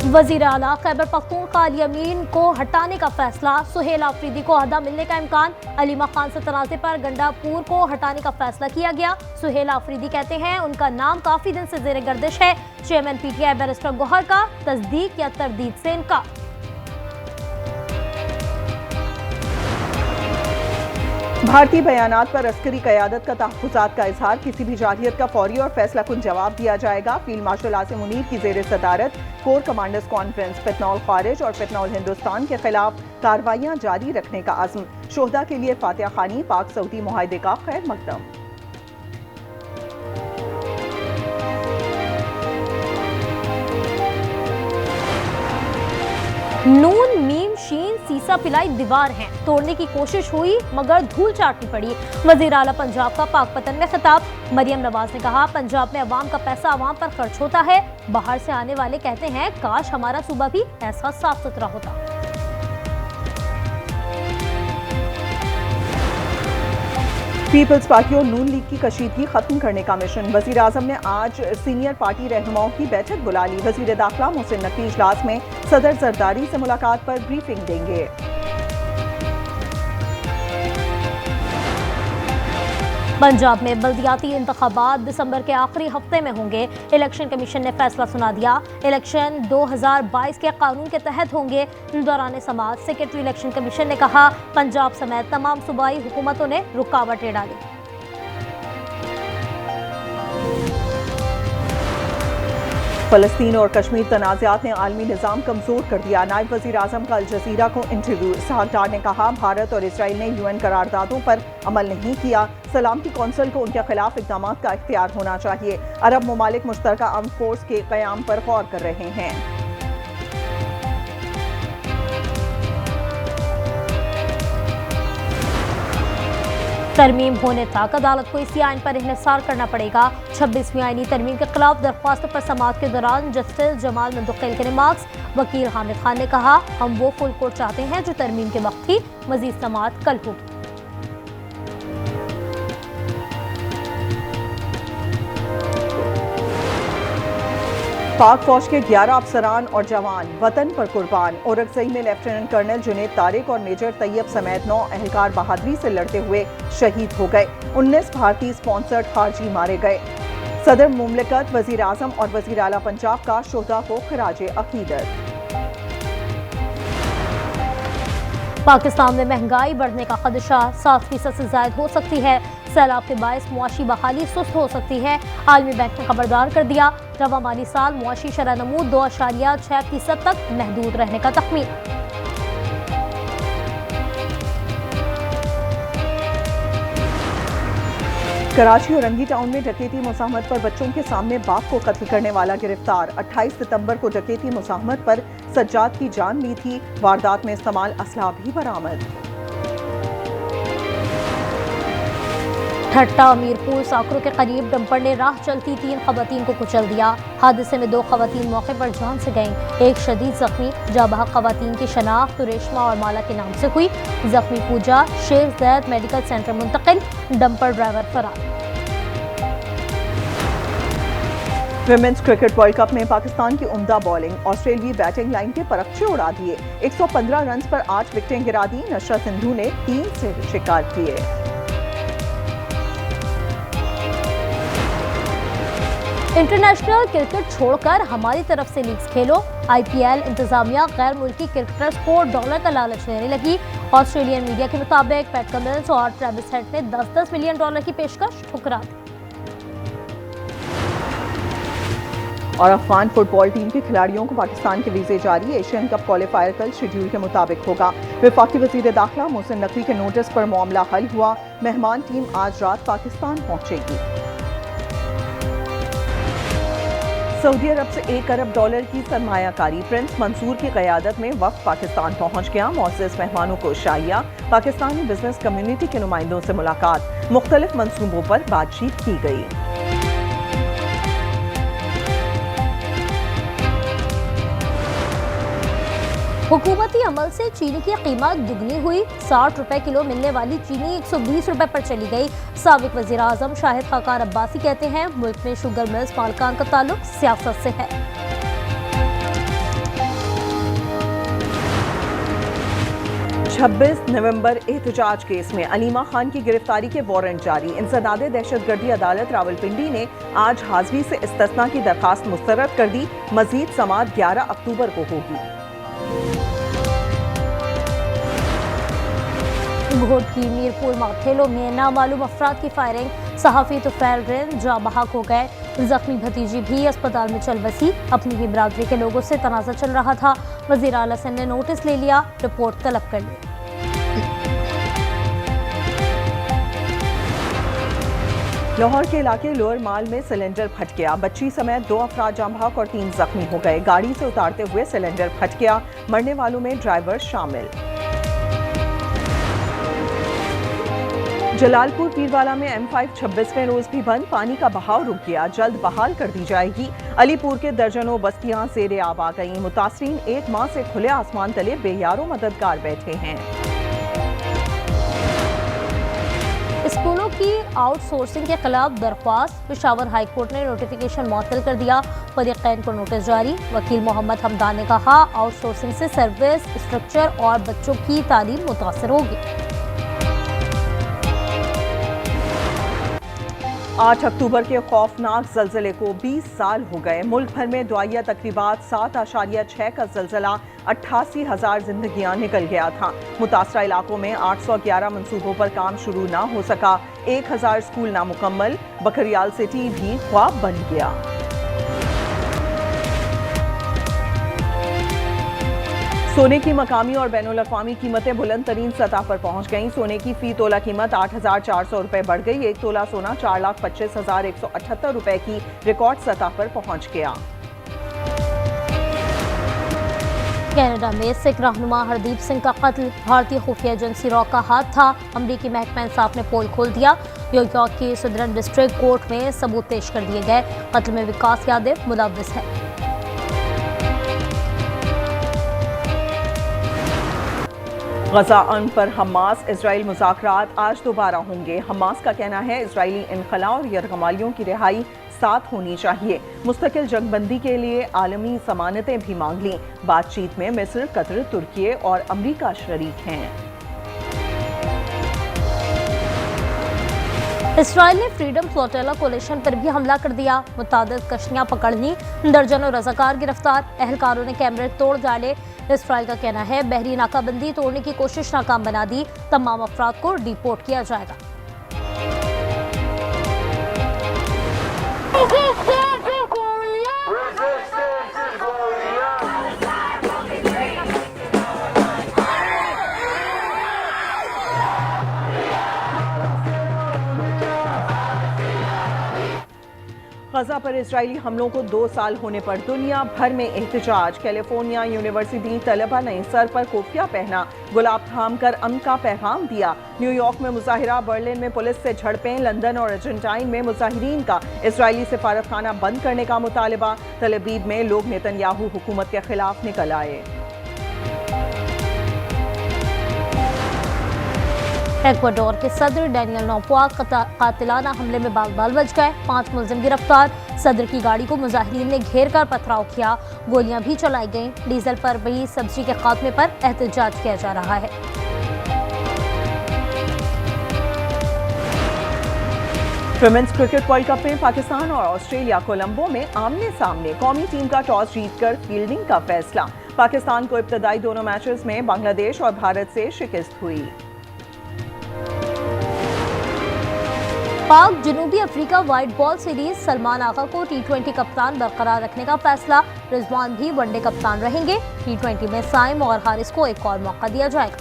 वजीर आला खैबर पख्तूनख्वा अली अमीन को हटाने का फैसला, सुहेल आफरीदी को अहदा मिलने का इम्कान। अलीमा खान से तनाज़े पर गंडापुर को हटाने का फैसला किया गया। सुहेल आफरीदी कहते हैं उनका नाम काफी दिन से जेर गर्दिश है। चेयरमैन पीटीआई बैरिस्टर गौहर का तस्दीक या तरदीद से इनकार। भारतीय बयानात पर अस्करी क़यादत का तहफ़्फ़ुज़ात का इजहार, किसी भी जारहियत का फौरी और फैसला कुन जवाब दिया जाएगा। फील्ड मार्शल आसिम मुनीर की ज़ेर सदारत कोर कमांडर्स कॉन्फ्रेंस, फितनौल खारिज और फितनौल हिंदुस्तान के खिलाफ कार्रवाइयाँ जारी रखने का अज़्म। शोहदा के लिए फातिहा खानी, पाक सऊदी मुआहदे का खैर मकदम। नून मीम शीन सीसा पिलाई दीवार हैं, तोड़ने की कोशिश हुई मगर धूल चाटनी पड़ी। वजीर आला पंजाब का पाकपतन में खिताब। मरियम नवाज ने कहा पंजाब में अवाम का पैसा अवाम पर खर्च होता है। बाहर से आने वाले कहते हैं काश हमारा सूबा भी ऐसा साफ सुथरा होता। पीपल्स पार्टी और नून लीग की कशीदगी खत्म करने का मिशन। वजीर आजम ने आज सीनियर पार्टी रहनुमाओं की बैठक बुला ली। वजीर दाखिला मोहसिन नकवी इजलास में सदर जरदारी से मुलाकात पर ब्रीफिंग देंगे। पंजाब में बल्दियाती इंतखाबात दिसंबर के आखिरी हफ्ते में होंगे। इलेक्शन कमीशन ने फैसला सुना दिया। इलेक्शन 2022 के कानून के तहत होंगे। दौरान समाज सेक्रेटरी इलेक्शन कमीशन ने कहा पंजाब समेत तमाम सूबाई हुकूमतों ने रुकावटें डाली। फलस्तीन और कश्मीर तनाज़ात ने आलमी निज़ाम कमज़ोर कर दिया। नायब वज़ीर आज़म का अल जज़ीरा को इंटरव्यू। इसहाक डार ने कहा भारत और इसराइल ने UN करारदादों पर अमल नहीं किया। सलामती कौंसिल को उनके खिलाफ इक़दाम का इख्तियार होना चाहिए। अरब ममालिक मुश्तरका आर्म्ड फोर्स के क़याम पर गौर कर रहे हैं। तरमीम होने तक अदालत को इसी आइन पर इन्हिसार करना पड़ेगा। 26वीं आईनी तरमीम के खिलाफ दरख्वास्त पर समाअत के दौरान जस्टिस जमाल मंदुक़ैल के रिमार्क्स। वकील हामिद खान ने कहा हम वो फुल कोर्ट चाहते हैं जो तरमीम के वक्त थी। मजीद समाअत कल होगी। पाक फौज के 11 अफसरान और जवान वतन पर कुर्बान। औरकजई में लेफ्टिनेंट कर्नल जुनैद तारिक और मेजर तैयब समेत 9 एहलकार बहादुरी से लड़ते हुए शहीद हो गए। 19 भारतीय स्पॉन्सर्ड खारजी मारे गए। सदर मुमलिकत, वजीर आजम और वजीर आला पंजाब का शोहदा को खराज अकीदत। पाकिस्तान में महंगाई बढ़ने का खदशा 7% से ज्यादा हो सकती है। सैलाब के बायस मुआशी बहाली सुस्त हो सकती है। आलमी बैंक ने खबरदार कर दिया रवा माली साल मुआशी शरह नमूद 2.6% तक महदूद रहने का तखमीन। कराची और रंगी टाउन में डकैती मुज़ाहमत पर बच्चों के सामने बाप को कत्ल करने वाला गिरफ्तार। 28 सितंबर को डकैती मुज़ाहमत पर सज्जाद की जान ली थी। वारदात में इस्तेमाल असला भी बरामद। ठट्टा मीरपुर साकरों के करीब डंपर ने राह चलती 3 खवातीन को कुचल दिया। हादसे में 2 खवातीन मौके पर जान से गईं। एक शदीद जख्मी। जाबाह खवातीन की शनाख्त रेशमा और माला के नाम से हुई। जख्मी पूजा शेख जैद मेडिकल सेंटर मुंतकिल। डंपर ड्राइवर फरार। विमेंस क्रिकेट वर्ल्ड कप में पाकिस्तान की उम्दा बॉलिंग। ऑस्ट्रेलियाई बैटिंग लाइन के परखचे उड़ा दिए। 115 रन पर 8 विकेटें गिरा दी। नशरा सिंधु ने 3 से शिकार किए। इंटरनेशनल क्रिकेट छोड़कर हमारी तरफ से लीग्स खेलो। IPL इंतजामिया गैर मुल्की क्रिकेटर्स को डॉलर का लालच देने लगी। ऑस्ट्रेलियन मीडिया के मुताबिक पैट कमिंस और ट्रेविस हेड ने $10 मिलियन की पेशकश ठुकरा दी। और अफगान फुटबॉल टीम के खिलाड़ियों को पाकिस्तान के वीजे जारी। एशियन कप क्वालिफायर कल शेड्यूल के मुताबिक होगा। वफाकी वजीर दाखिला मोहसिन नकवी के नोटिस पर मामला हल हुआ। मेहमान टीम आज रात पाकिस्तान पहुंचेगी। सऊदी अरब से $1 अरब की सरमायाकारी। प्रिंस मंसूर की क़यादत में वफ़द पाकिस्तान पहुंच गया। मुअज़्ज़ज़ मेहमानों को शाइया। पाकिस्तानी बिजनेस कम्युनिटी के नुमाइंदों से मुलाकात। मुख्तलिफ मंसूबों पर बातचीत की गई। हुकूमती अमल से चीनी की कीमत दुगनी हुई। 60 रुपए किलो मिलने वाली चीनी 120 रुपए पर चली गई। साबिक वज़ीर आज़म शाहिद खाकान अब्बासी कहते हैं मुल्क में शुगर मिल्स मालिकान का ताल्लुक सियासत से है। 26 नवंबर एहतजाज केस में अलीमा खान की गिरफ्तारी के वारंट जारी। इंसदाद दहशतगर्दी अदालत रावलपिंडी ने आज हाजिरी से इस्तिस्ना की दरखास्त मुस्तरद कर दी। मजीद समाअत 11 अक्टूबर को होगी। घोट की मीरपुर माथेलो में नामालूम अफराद की फायरिंग, सहाफी तुफैल रेन जाँ बहक हो गए। जख्मी भतीजी भी अस्पताल में चल बसी। अपनी ही बरादरी के लोगों से तनाज़ा चल रहा था। वज़ीर आला सिंध ने नोटिस ले लिया, रिपोर्ट तलब कर ली। लाहौर के इलाके लोअर माल में सिलेंडर फट गया। बच्ची समेत 2 अफराद जाँ बहक और 3 जख्मी हो गए। गाड़ी से उतारते हुए सिलेंडर फट गया। मरने वालों में ड्राइवर शामिल। जलालपुर पीरवाला में M5 26वें रोज भी बंद। पानी का बहाव रुक गया, जल्द बहाल कर दी जाएगी। अलीपुर के दर्जनों बस्तियां ज़ेरे आब आ गईं। मुतासरीन 1 माह से खुले आसमान तले बेयारो मददगार बैठे हैं। स्कूलों की आउटसोर्सिंग के खिलाफ दरख्वास्त, पेशावर हाई कोर्ट ने नोटिफिकेशन मुअत्तल कर दिया। फरीक़ैन को नोटिस जारी। वकील मोहम्मद हमदान ने कहा, आउटसोर्सिंग से सर्विस स्ट्रक्चर और बच्चों की तालीम मुतासर होगी। 8 अक्टूबर के खौफनाक जल्जले को 20 साल हो गए। मुल्क भर में दुआया तकरीबात 7.6 का जल्जला 88,000 जिंदगियां निकल गया था। मुतासरा इलाकों में 811 मंसूबों पर काम शुरू ना हो सका। 1000 स्कूल नामुकम्मल। बकरियाल सिटी भी ख्वाब बन गया। सोने की मकामी और बैनुल-अक़वामी कीमतें बुलंद तरीन सतह पर पहुंच गईं। सोने की फी तोला कीमत 8,400 रुपए बढ़ गई। 1 तोला सोना 4,25,178 रुपए की रिकॉर्ड सतह पर पहुंच गया। कनाडा में सिख रहनुमा हरदीप सिंह का कत्ल भारतीय खुफिया एजेंसी रॉ का हाथ था। अमरीकी महकमा इंसाफ ने पोल खोल दिया। न्यूयॉर्क की सदरन डिस्ट्रिक्ट कोर्ट में सबूत पेश कर दिए गए। कत्ल में विकास यादव मुलव्विस है। गजा अन पर हमास इजराइल मुज़ाकरात आज दोबारा होंगे। हमास का कहना है इजरायली इनखला और यरगमालियों की रिहाई साथ होनी चाहिए। मुस्तकिल जंगबंदी के लिए आलमी ज़मानतें भी मांग लीं। बातचीत में मिस्र, कतर, तुर्की और अमरीका शरीक हैं। इसराइल ने फ्रीडम फ्लोटिला कोलिशन पर भी हमला कर दिया। मुतादिद कश्तियां पकड़ ली। दर्जनों रज़ाकार गिरफ्तार। एहलकारों ने कैमरे तोड़ डाले। इसराइल का कहना है बहरी नाकाबंदी तोड़ने की कोशिश नाकाम बना दी। तमाम अफराद को डिपोर्ट किया जाएगा। गजा पर इजरायली हमलों को 2 साल होने पर दुनिया भर में एहतजाज। कैलिफोर्निया यूनिवर्सिटी तलबा ने सर पर कोफिया पहना, गुलाब थाम कर अमन का पैगाम दिया। न्यूयॉर्क में मुजाहिरा, बर्लिन में पुलिस से झड़पें, लंदन और अर्जेंटाइन में मुजाहिरीन का इजरायली सिफारतखाना बंद करने का मुतालबा। तलबीब में लोग नेतन्याहू हुकूमत के खिलाफ निकल आए। एक्वाडोर के सदर डैनियल नोपोआ कातिलाना हमले में बाल बच गए। 5 मुलजिम गिरफ्तार। सदर की गाड़ी को मुजाहिरीन ने घेर कर पथराव किया। गोलियां भी चलाई गईं। डीजल पर भी सब्जी के खात्मे पर एहतजाज किया जा रहा है। विमेंस क्रिकेट वर्ल्ड कप में पाकिस्तान और ऑस्ट्रेलिया कोलंबो में आमने सामने। कौमी टीम का टॉस जीतकर फील्डिंग का फैसला। पाकिस्तान को इब्तदाई दोनों मैचेस में बांग्लादेश और भारत से शिकस्त हुई। पाक जनूबी अफ्रीका white ball series, Salman Agha को T20 कप्तान बरकरार रखने का फैसला। रिजवान भी वनडे कप्तान रहेंगे। T20 में साइम और हारिस को एक और मौका दिया जाएगा।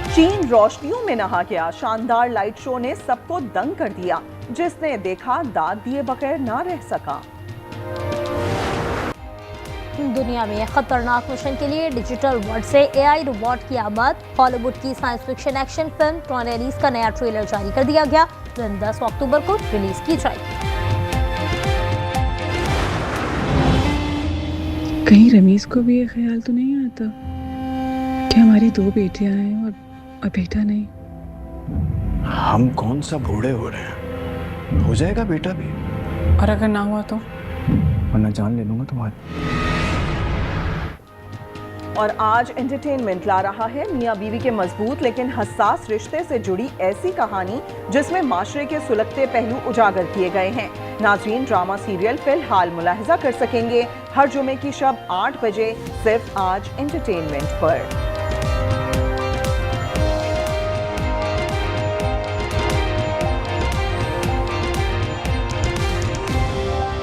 चीन रोशनियों में नहा गया। शानदार लाइट शो ने सबको दंग कर दिया। जिसने देखा दाद दिए बगैर ना रह सका। दुनिया में खतरनाक मिशन के लिए डिजिटल वर्ल्ड से AI रोबोट की आमद। हॉलीवुड की साइंस फिक्शन एक्शन फिल्म टॉर्नेलिस का नया ट्रेलर जारी कर दिया गया। 10 अक्टूबर को रिलीज की जाएगी। कहीं रमीज को भी ये ख्याल तो नहीं आता कि हमारी 2 बेटियां हैं और बेटा नहीं। हम कौन सा बूढ़े हो रहे हैं, हो जाएगा बेटा भी। और अगर ना हुआ तो वरना जान ले लूंगा तुम्हारी। और आज एंटरटेनमेंट ला रहा है मियां बीवी के मजबूत लेकिन हसास रिश्ते से जुड़ी ऐसी कहानी जिसमें माशरे के सुलगते पहलू उजागर किए गए हैं। नाज़रीन, ड्रामा सीरियल फिलहाल मुलाहिजा कर सकेंगे हर जुमे की शब 8 बजे सिर्फ आज एंटरटेनमेंट पर।